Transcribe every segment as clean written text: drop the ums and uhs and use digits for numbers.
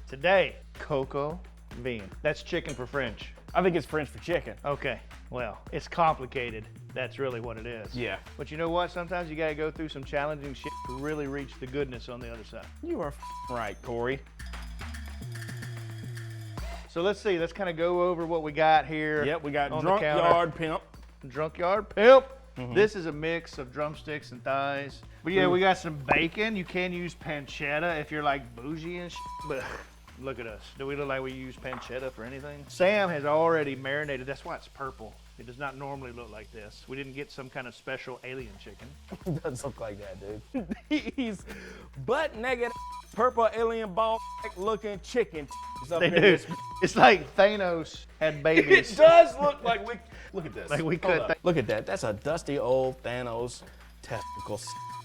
Today, coco bean. That's chicken for French. I think it's French for chicken. Okay, well, it's complicated. That's really what it is. Yeah. But you know what? Sometimes you gotta go through some challenging shit to really reach the goodness on the other side. You are right, Corey. So let's see, let's kind of go over what we got here. Yep, we got on drunk the counter. yard pimp. Drunk yard pimp. This is a mix of drumsticks and thighs. But yeah, we got some bacon. You can use pancetta if you're like bougie and shit, but look at us. Do we look like we use pancetta for anything? Sam has already marinated. That's why it's purple. It does not normally look like this. We didn't get some kind of special alien chicken. It does look like that, dude. He's butt naked, purple alien ball looking chicken. They do. It's like Thanos had babies. It does look like we. Look at this. Like we Hold could. up. Look at that. That's a dusty old Thanos testicle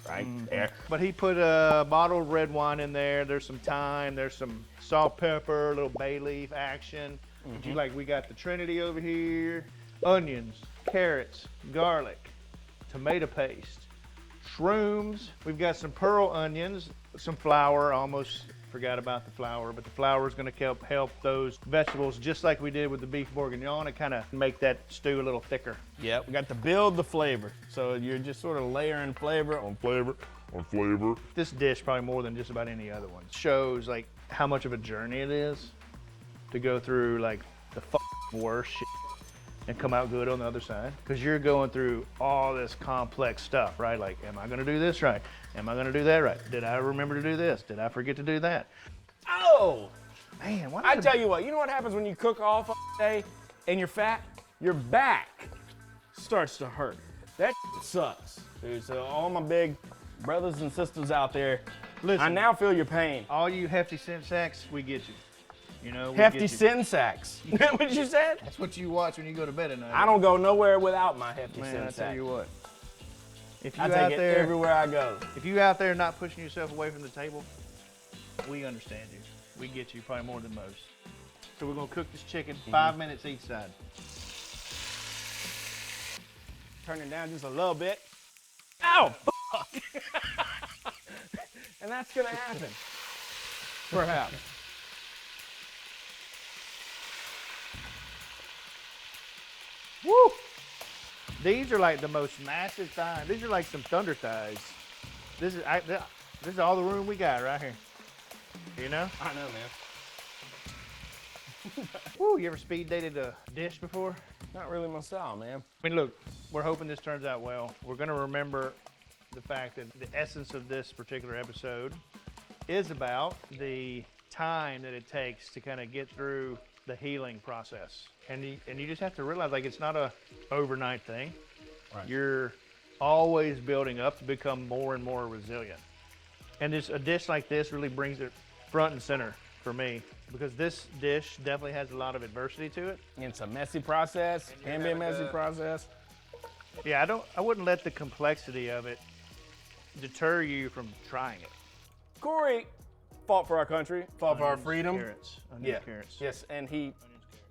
right there. But he put a bottled red wine in there. There's some thyme. There's some salt, pepper, a little bay leaf action. But you like, we got the Trinity over here. Onions, carrots, garlic, tomato paste, shrooms. We've got some pearl onions, some flour. Almost forgot about the flour, but the flour is going to help those vegetables, just like we did with the beef bourguignon, to kind of make that stew a little thicker. Yep, we got to build the flavor. So you're just sort of layering flavor on flavor on flavor. This dish, probably more than just about any other one, shows like how much of a journey it is to go through like the worst shit and come out good on the other side. Because you're going through all this complex stuff, right? Like, am I gonna do this right? Am I gonna do that right? Did I remember to do this? Did I forget to do that? Oh! Man, why I tell you what, you know what happens when you cook all day and you're fat? Your back starts to hurt. That sucks, dude. So all my big brothers and sisters out there, Listen, I now feel your pain. all you hefty scent sacks, we get you. You know, we Hefty get you. sin sacks. Is that what you said? That's what you watch when you go to bed at night. I don't go nowhere without my hefty Man, sin I tell sack. you what. If you I out take it there, everywhere I go. if you out there not pushing yourself away from the table, we understand you. We get you probably more than most. So we're gonna cook this chicken 5 minutes each side. Turn it down just a little bit. Ow! Fuck! And that's gonna happen. Perhaps. Woo! These are like the most massive thighs. These are like some thunder thighs. This is all the room we got right here. You know? I know, man. Woo! You ever speed dated a dish before? Not really my style, man. I mean, look, we're hoping this turns out well. We're gonna remember the fact that the essence of this particular episode is about the time that it takes to kind of get through the healing process. And you just have to realize, like, it's not a overnight thing. Right. You're always building up to become more and more resilient. And a dish like this really brings it front and center for me, because this dish definitely has a lot of adversity to it. It's a messy process. Can be a messy process. Yeah, I wouldn't let the complexity of it deter you from trying it. Cory fought for our country, fought for our Onions, freedom. Carrots, onions, carrots. Yes, and he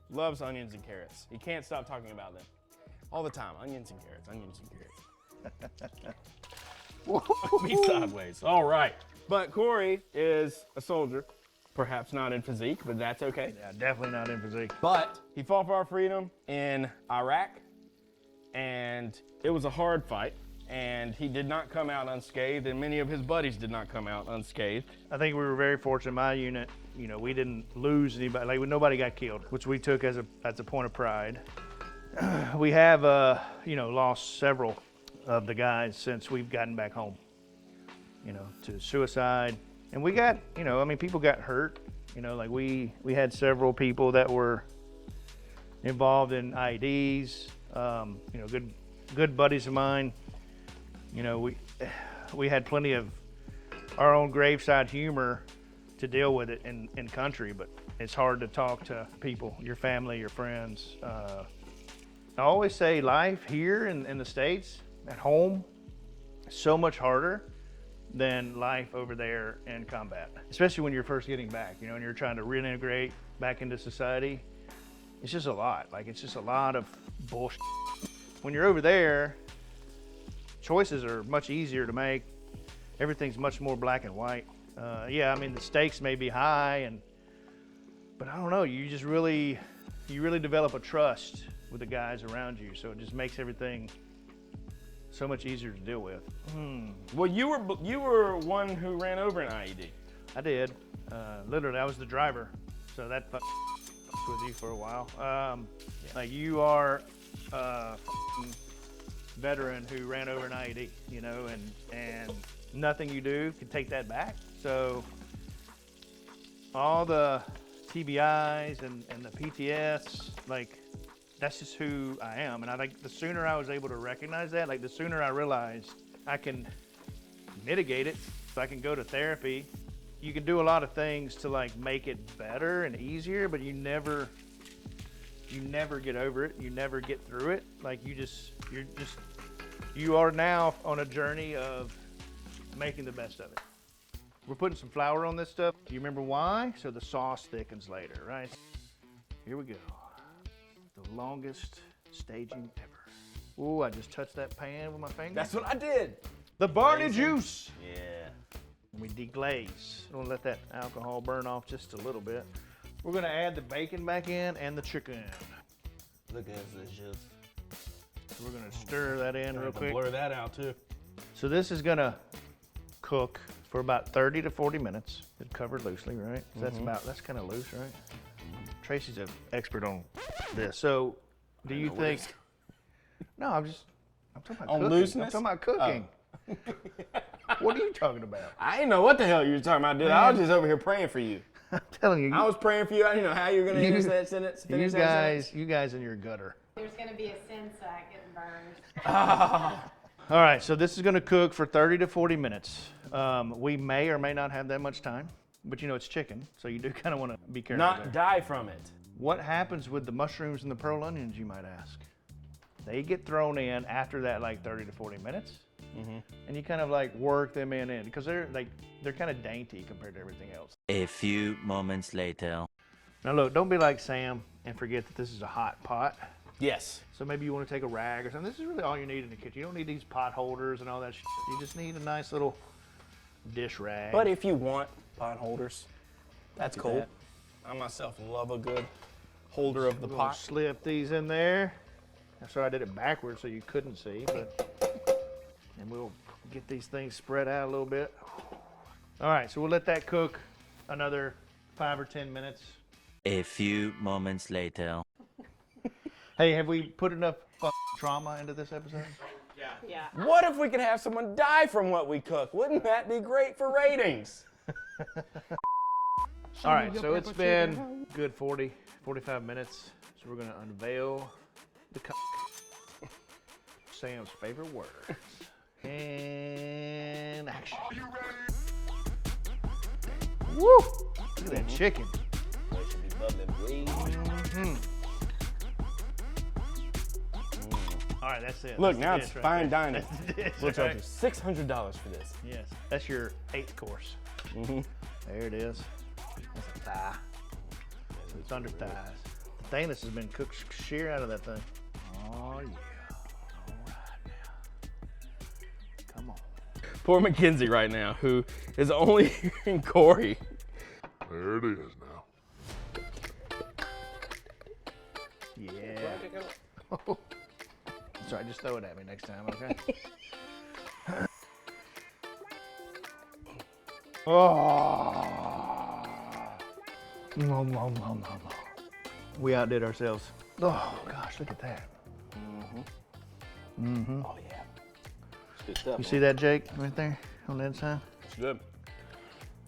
loves onions and carrots. He can't stop talking about them. All the time. Onions and carrots, onions and carrots. Be sideways. All right. But Cory is a soldier. Perhaps not in physique, but that's okay. Yeah, definitely not in physique. But he fought for our freedom in Iraq, and it was a hard fight. And he did not come out unscathed, and many of his buddies did not come out unscathed. I think we were very fortunate. My unit, you know, we didn't lose anybody. Like, nobody got killed, which we took as a point of pride. We have, lost several of the guys since we've gotten back home, you know, to suicide. And we got, people got hurt. You know, like we had several people that were involved in IEDs, good buddies of mine. You know, we had plenty of our own graveside humor to deal with it in country, but it's hard to talk to people, your family, your friends. I always say life here in the States, at home, is so much harder than life over there in combat, especially when you're first getting back, and you're trying to reintegrate back into society. It's just a lot. Like, it's just a lot of bullshit. When you're over there, choices are much easier to make. Everything's much more black and white. Yeah, I mean, the stakes may be high, but I don't know, you really develop a trust with the guys around you, so it just makes everything so much easier to deal with. Well, you were one who ran over an IED. I did. Literally, I was the driver, so that fucks with you for a while. Like, you are a veteran who ran over an IED, you know, and nothing you do can take that back. So all the TBIs and the PTS, like, that's just who I am. And I think the sooner I was able to recognize that, like the sooner I realized I can mitigate it, so I can go to therapy. You can do a lot of things to like make it better and easier, but you never get over it. You never get through it. Like you are now on a journey of making the best of it. We're putting some flour on this stuff. Do you remember why? So the sauce thickens later, right? Here we go. The longest staging ever. Ooh, I just touched that pan with my finger. That's what I did. The barley juice. Yeah. We deglaze. We'll let that alcohol burn off just a little bit. We're gonna add the bacon back in and the chicken. Look at this juice. So we're gonna stir that in real quick. Blur that out too. So this is gonna cook for about 30 to 40 minutes. It's covered loosely, right? So that's kind of loose, right? Tracy's an expert on this. So do you think? No, I'm talking about on cooking. looseness? I'm talking about cooking. What are you talking about? I didn't know what the hell you were talking about, dude. I was just over here praying for you. I'm telling you. I was praying for you. I didn't know how you were going to finish that sentence. You guys in your gutter. There's going to be a sin sack getting burned. All right, so this is going to cook for 30 to 40 minutes. We may or may not have that much time, but you know it's chicken, so you do kind of want to be careful. Not there. die from it. What happens with the mushrooms and the pearl onions, you might ask? They get thrown in after that, like 30 to 40 minutes, and you kind of like work them in because they're kind of dainty compared to everything else. A few moments later. Now look, don't be like Sam and forget that this is a hot pot. Yes. So maybe you want to take a rag or something. This is really all you need in the kitchen. You don't need these pot holders and all that shit. You just need a nice little dish rag. But if you want pot holders, that's Do cool. that. I myself love a good holder of the We'll pot. slip these in there. I'm sorry I did it backwards so you couldn't see, and we'll get these things spread out a little bit. All right, so we'll let that cook another 5 or 10 minutes. A few moments later. Hey, have we put enough trauma into this episode? Yeah. What if we could have someone die from what we cook? Wouldn't that be great for ratings? All right, so it's been good 40, 45 minutes. So we're gonna unveil the Sam's favorite words. And action. Are you ready? Woo! Look at that chicken. Boy, it should be bubbling. All right, that's it. Look, That's now the it's dish fine right there. dining. That's the dish We'll charge right. you $600 for this. Yes, that's your 8th course. There it is. That's a thigh. So it's under thighs. The thingness has been cooked sheer out of that thing. Oh yeah. All right now. Come on. Poor Mackenzie right now, who is only hearing Cory. There it is now. Yeah. Sorry, just throw it at me next time, okay? Oh. Nom, nom, nom, nom, nom. We outdid ourselves. Oh gosh, look at that. Oh, yeah. It's good stuff. You see that, Jake, right there on that side? It's good.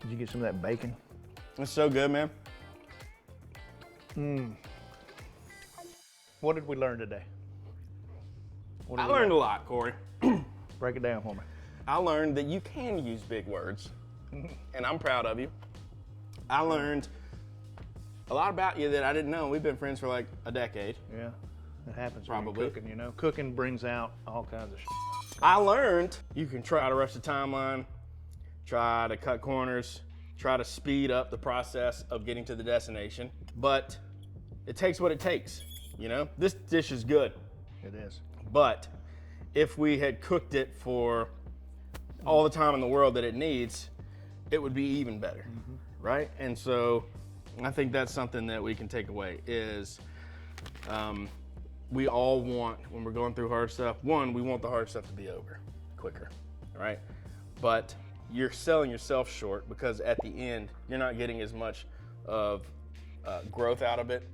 Did you get some of that bacon? It's so good, man. What did we learn today? I learned a lot, Cory. Break it down for me. I learned that you can use big words, and I'm proud of you. I learned a lot about you that I didn't know. We've been friends for like a decade. Yeah, it happens when Probably. you're cooking, you know? Cooking brings out all kinds of shit. I learned you can try to rush the timeline, try to cut corners, try to speed up the process of getting to the destination, but it takes what it takes, you know? This dish is good, It is. but if we had cooked it for all the time in the world that it needs, it would be even better, right? And so I think that's something that we can take away is we all want, when we're going through hard stuff, one, we want the hard stuff to be over quicker, right? But you're selling yourself short because at the end, you're not getting as much of growth out of it.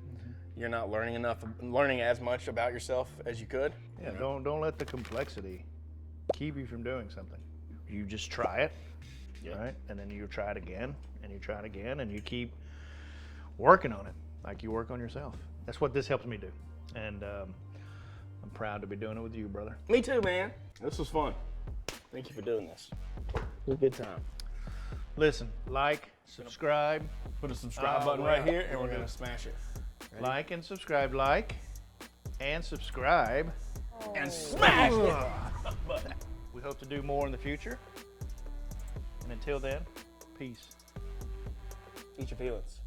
You're not learning as much about yourself as you could. Yeah, don't let the complexity keep you from doing something. You just try it, right? And then you try it again, and you try it again, and you keep working on it like you work on yourself. That's what this helps me do. And I'm proud to be doing it with you, brother. Me too, man. This was fun. Thank you for doing this. It was a good time. Listen, like, subscribe. Put a subscribe button right here, and we're gonna smash it. Ready? Like and subscribe, and subscribe. And smash it! We hope to do more in the future. And until then, peace. Eat your feelings.